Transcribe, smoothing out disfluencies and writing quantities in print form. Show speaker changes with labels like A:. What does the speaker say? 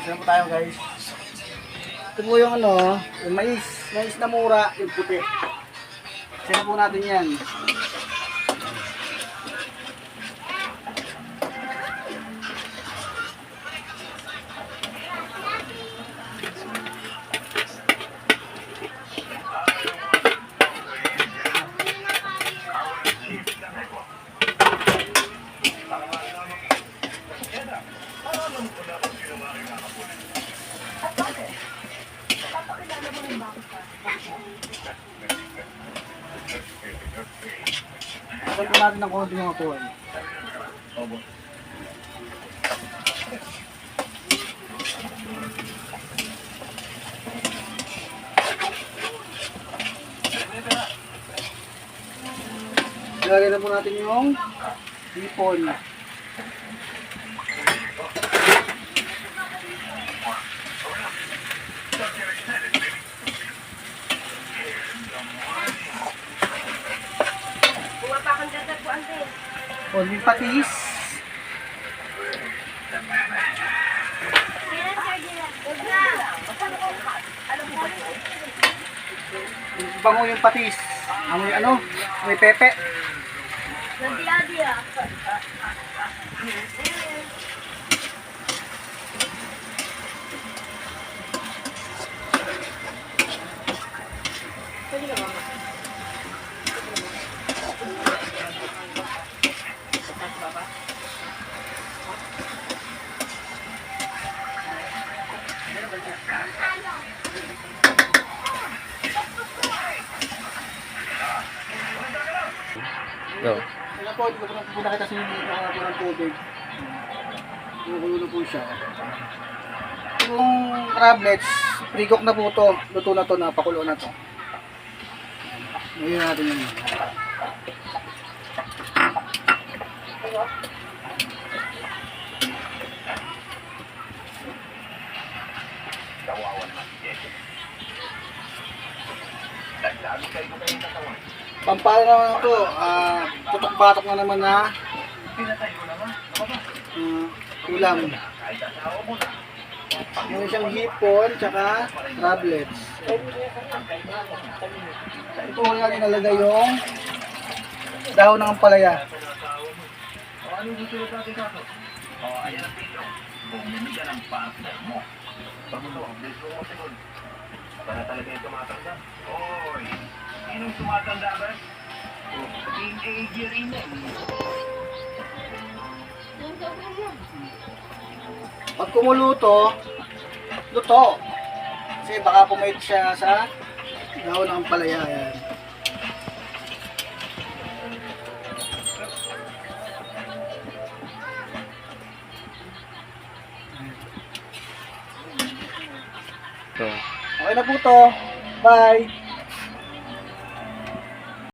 A: Saan po tayo guys? Ito po yung ano, yung mais. Mais na mura, yung puti. Saan po natin yan? Saan po natin ng konti yung akuan? Obo. Ilagay na po natin yung hipon. Konting patis. Bango yung patis. Amoy ano? May pepe.
B: Go.
A: Wala po, hindi ko po nakita sa inyo nakakapo ng tubig. Kumukulo na po siya. Yung crablets, pre-cook na po to. Luto na to, napakulo na to. Ngayon natin yun. Pampalo naman ito, putok-batok na naman na ulam. Meron siyang hipon, tsaka crablets. Ito ko nga nilalagay yung dahon ng ampalaya.
C: Para talaga yung tumatanda. Oy, sinong tumatanda ba? Teenager rin eh.
A: Pag kumuluto, luto. Kasi baka pumayat siya sa dahon ng ampalaya. Yan.
B: Go.
A: Okay na po to. Bye!